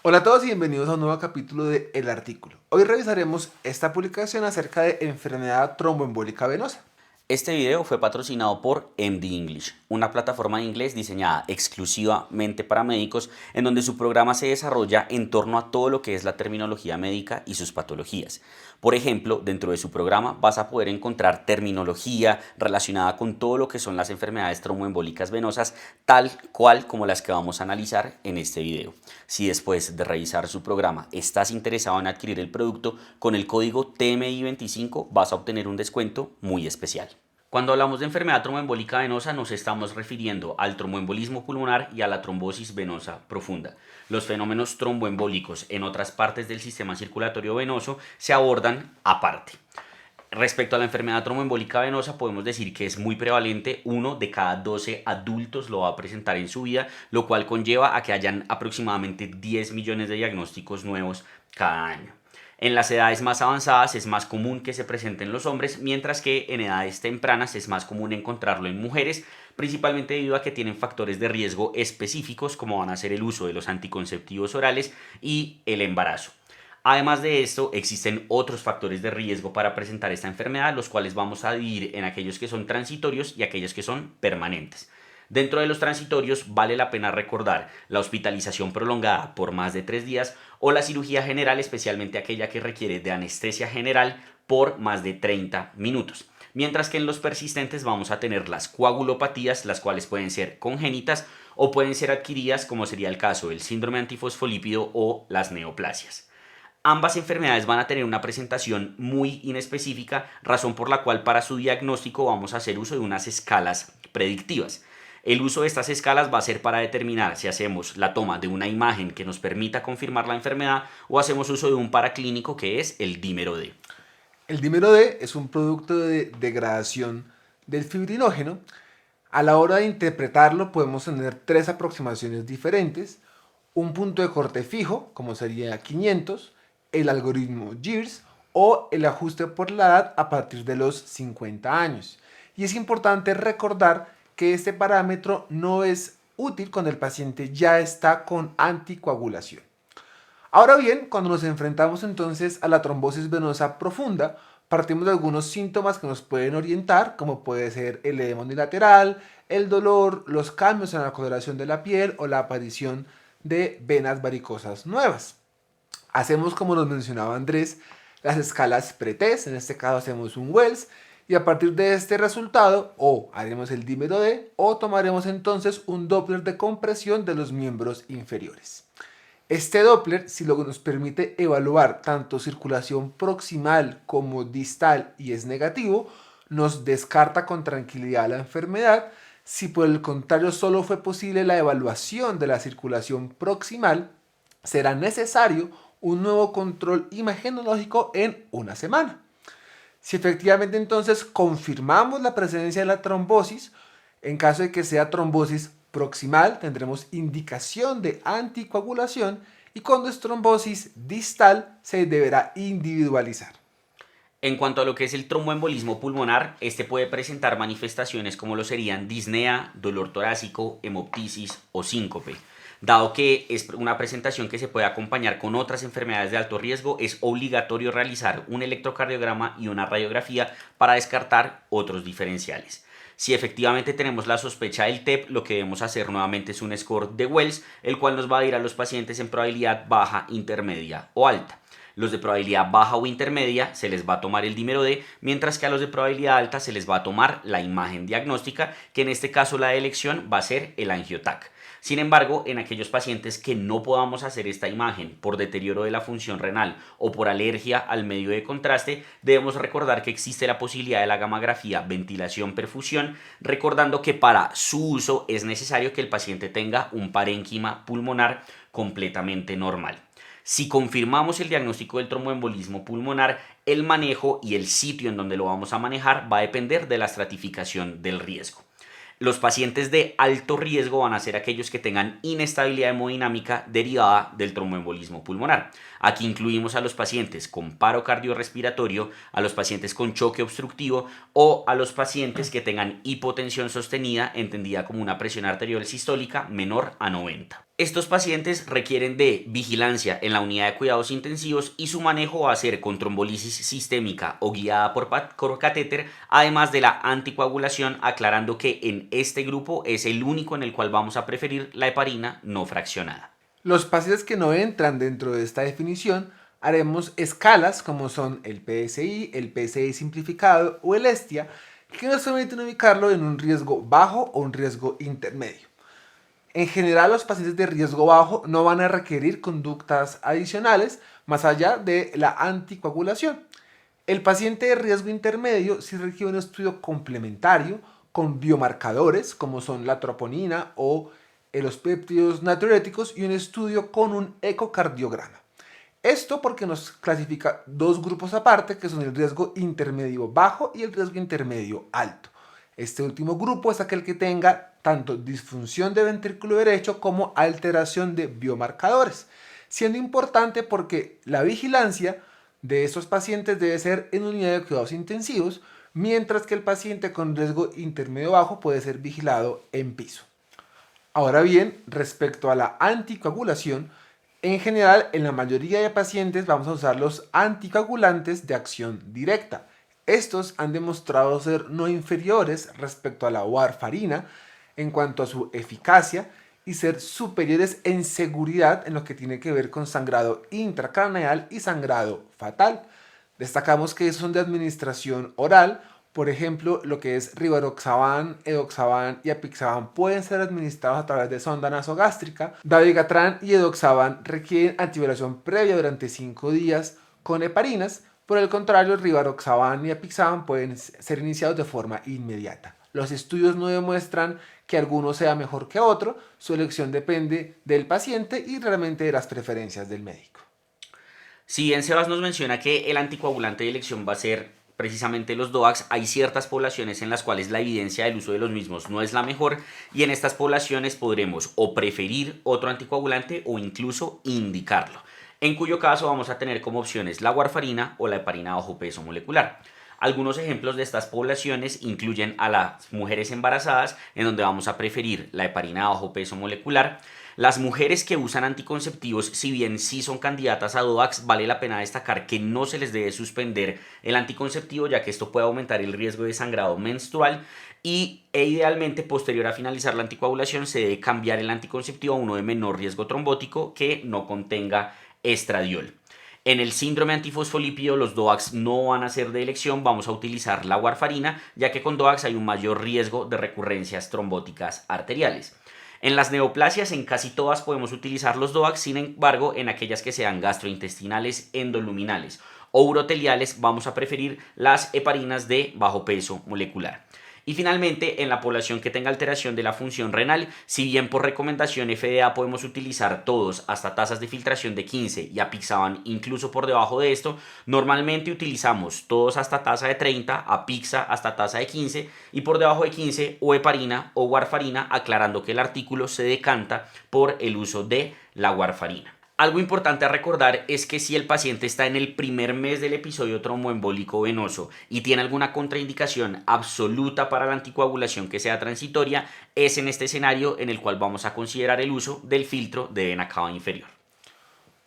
Hola a todos y bienvenidos a un nuevo capítulo de El Artículo. Hoy revisaremos esta publicación acerca de enfermedad tromboembólica venosa. Este video fue patrocinado por MD English, una plataforma de inglés diseñada exclusivamente para médicos en donde su programa se desarrolla en torno a todo lo que es la terminología médica y sus patologías. Por ejemplo, dentro de su programa vas a poder encontrar terminología relacionada con todo lo que son las enfermedades tromboembólicas venosas, tal cual como las que vamos a analizar en este video. Si después de revisar su programa estás interesado en adquirir el producto, con el código TMI25 vas a obtener un descuento muy especial. Cuando hablamos de enfermedad tromboembólica venosa nos estamos refiriendo al tromboembolismo pulmonar y a la trombosis venosa profunda. Los fenómenos tromboembólicos en otras partes del sistema circulatorio venoso se abordan aparte. Respecto a la enfermedad tromboembólica venosa podemos decir que es muy prevalente, 1 de cada 12 adultos lo va a presentar en su vida, lo cual conlleva a que hayan aproximadamente 10 millones de diagnósticos nuevos cada año. En las edades más avanzadas es más común que se presente en los hombres, mientras que en edades tempranas es más común encontrarlo en mujeres, principalmente debido a que tienen factores de riesgo específicos como van a ser el uso de los anticonceptivos orales y el embarazo. Además de esto, existen otros factores de riesgo para presentar esta enfermedad, los cuales vamos a dividir en aquellos que son transitorios y aquellos que son permanentes. Dentro de los transitorios vale la pena recordar la hospitalización prolongada por más de 3 días o la cirugía general, especialmente aquella que requiere de anestesia general por más de 30 minutos. Mientras que en los persistentes vamos a tener las coagulopatías, las cuales pueden ser congénitas o pueden ser adquiridas, como sería el caso del síndrome antifosfolípido o las neoplasias. Ambas enfermedades van a tener una presentación muy inespecífica, razón por la cual para su diagnóstico vamos a hacer uso de unas escalas predictivas. El uso de estas escalas va a ser para determinar si hacemos la toma de una imagen que nos permita confirmar la enfermedad o hacemos uso de un paraclínico que es el dímero D. El dímero D es un producto de degradación del fibrinógeno. A la hora de interpretarlo podemos tener tres aproximaciones diferentes: un punto de corte fijo, como sería 500, el algoritmo GIRS o el ajuste por la edad a partir de los 50 años. Y es importante recordar que este parámetro no es útil cuando el paciente ya está con anticoagulación. Ahora bien, cuando nos enfrentamos entonces a la trombosis venosa profunda, partimos de algunos síntomas que nos pueden orientar, como puede ser el edema unilateral, el dolor, los cambios en la coloración de la piel o la aparición de venas varicosas nuevas. Hacemos, como nos mencionaba Andrés, las escalas pre-test, en este caso hacemos un Wells, y a partir de este resultado o haremos el dímero D o tomaremos entonces un Doppler de compresión de los miembros inferiores. Este Doppler, si lo nos permite evaluar tanto circulación proximal como distal y es negativo, nos descarta con tranquilidad la enfermedad. Si por el contrario solo fue posible la evaluación de la circulación proximal, será necesario un nuevo control imagenológico en una semana. Si efectivamente entonces confirmamos la presencia de la trombosis, en caso de que sea trombosis proximal tendremos indicación de anticoagulación, y cuando es trombosis distal se deberá individualizar. En cuanto a lo que es el tromboembolismo pulmonar, este puede presentar manifestaciones como lo serían disnea, dolor torácico, hemoptisis o síncope. Dado que es una presentación que se puede acompañar con otras enfermedades de alto riesgo, es obligatorio realizar un electrocardiograma y una radiografía para descartar otros diferenciales. Si efectivamente tenemos la sospecha del TEP, lo que debemos hacer nuevamente es un score de Wells, el cual nos va a ir a los pacientes en probabilidad baja, intermedia o alta. Los de probabilidad baja o intermedia se les va a tomar el dímero D, mientras que a los de probabilidad alta se les va a tomar la imagen diagnóstica, que en este caso la de elección va a ser el angiotac. Sin embargo, en aquellos pacientes que no podamos hacer esta imagen por deterioro de la función renal o por alergia al medio de contraste, debemos recordar que existe la posibilidad de la gammagrafía ventilación-perfusión, recordando que para su uso es necesario que el paciente tenga un parénquima pulmonar completamente normal. Si confirmamos el diagnóstico del tromboembolismo pulmonar, el manejo y el sitio en donde lo vamos a manejar va a depender de la estratificación del riesgo. Los pacientes de alto riesgo van a ser aquellos que tengan inestabilidad hemodinámica derivada del tromboembolismo pulmonar. Aquí incluimos a los pacientes con paro cardiorrespiratorio, a los pacientes con choque obstructivo o a los pacientes que tengan hipotensión sostenida, entendida como una presión arterial sistólica menor a 90. Estos pacientes requieren de vigilancia en la unidad de cuidados intensivos y su manejo va a ser con trombolisis sistémica o guiada por catéter, además de la anticoagulación, aclarando que en este grupo es el único en el cual vamos a preferir la heparina no fraccionada. Los pacientes que no entran dentro de esta definición haremos escalas como son el PSI, el PSI simplificado o el ESTIA, que nos permiten ubicarlo en un riesgo bajo o un riesgo intermedio. En general, los pacientes de riesgo bajo no van a requerir conductas adicionales más allá de la anticoagulación. El paciente de riesgo intermedio sí requiere un estudio complementario con biomarcadores como son la troponina o los péptidos natriuréticos y un estudio con un ecocardiograma. Esto porque nos clasifica dos grupos aparte que son el riesgo intermedio bajo y el riesgo intermedio alto. Este último grupo es aquel que tenga tanto disfunción de ventrículo derecho como alteración de biomarcadores, siendo importante porque la vigilancia de estos pacientes debe ser en unidad de cuidados intensivos, mientras que el paciente con riesgo intermedio bajo puede ser vigilado en piso. Ahora bien, respecto a la anticoagulación, en general en la mayoría de pacientes vamos a usar los anticoagulantes de acción directa. Estos han demostrado ser no inferiores respecto a la warfarina en cuanto a su eficacia y ser superiores en seguridad en lo que tiene que ver con sangrado intracraneal y sangrado fatal. Destacamos que son de administración oral, por ejemplo, lo que es rivaroxaban, edoxaban y apixaban pueden ser administrados a través de sonda nasogástrica. Dabigatran y edoxaban requieren antivibración previa durante 5 días con heparinas. Por el contrario, rivaroxaban y apixaban pueden ser iniciados de forma inmediata. Los estudios no demuestran que alguno sea mejor que otro, su elección depende del paciente y realmente de las preferencias del médico. Si bien Sebas nos menciona que el anticoagulante de elección va a ser precisamente los DOACs, hay ciertas poblaciones en las cuales la evidencia del uso de los mismos no es la mejor y en estas poblaciones podremos o preferir otro anticoagulante o incluso indicarlo, en cuyo caso vamos a tener como opciones la warfarina o la heparina bajo peso molecular. Algunos ejemplos de estas poblaciones incluyen a las mujeres embarazadas, en donde vamos a preferir la heparina bajo peso molecular. Las mujeres que usan anticonceptivos, si bien sí son candidatas a DOACs, vale la pena destacar que no se les debe suspender el anticonceptivo, ya que esto puede aumentar el riesgo de sangrado menstrual e idealmente posterior a finalizar la anticoagulación se debe cambiar el anticonceptivo a uno de menor riesgo trombótico que no contenga estradiol. En el síndrome antifosfolípido los DOACs no van a ser de elección, vamos a utilizar la warfarina, ya que con DOACs hay un mayor riesgo de recurrencias trombóticas arteriales. En las neoplasias, en casi todas podemos utilizar los DOACs, sin embargo, en aquellas que sean gastrointestinales, endoluminales o uroteliales, vamos a preferir las heparinas de bajo peso molecular. Y finalmente, en la población que tenga alteración de la función renal, si bien por recomendación FDA podemos utilizar todos hasta tasas de filtración de 15 y apixaban incluso por debajo de esto, normalmente utilizamos todos hasta tasa de 30, apixa hasta tasa de 15 y por debajo de 15 o heparina o warfarina, aclarando que el artículo se decanta por el uso de la warfarina. Algo importante a recordar es que si el paciente está en el primer mes del episodio tromboembólico venoso y tiene alguna contraindicación absoluta para la anticoagulación que sea transitoria, es en este escenario en el cual vamos a considerar el uso del filtro de vena cava inferior.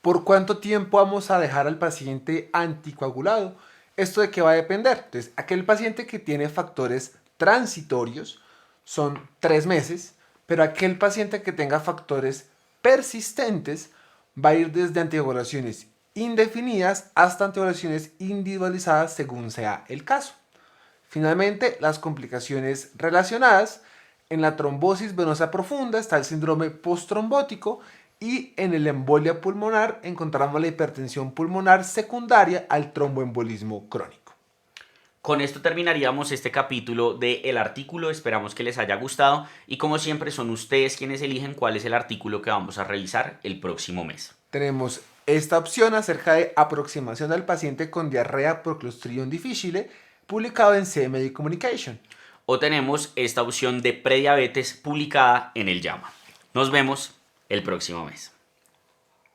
¿Por cuánto tiempo vamos a dejar al paciente anticoagulado? ¿Esto de qué va a depender? Entonces, aquel paciente que tiene factores transitorios son 3 meses, pero aquel paciente que tenga factores persistentes va a ir desde anticoagulaciones indefinidas hasta anticoagulaciones individualizadas según sea el caso. Finalmente, las complicaciones relacionadas. En la trombosis venosa profunda está el síndrome postrombótico y en el embolia pulmonar encontramos la hipertensión pulmonar secundaria al tromboembolismo crónico. Con esto terminaríamos este capítulo del artículo, esperamos que les haya gustado y como siempre son ustedes quienes eligen cuál es el artículo que vamos a revisar el próximo mes. Tenemos esta opción acerca de aproximación al paciente con diarrea por Clostridium difficile, publicado en CMD Communication. O tenemos esta opción de prediabetes publicada en el JAMA. Nos vemos el próximo mes.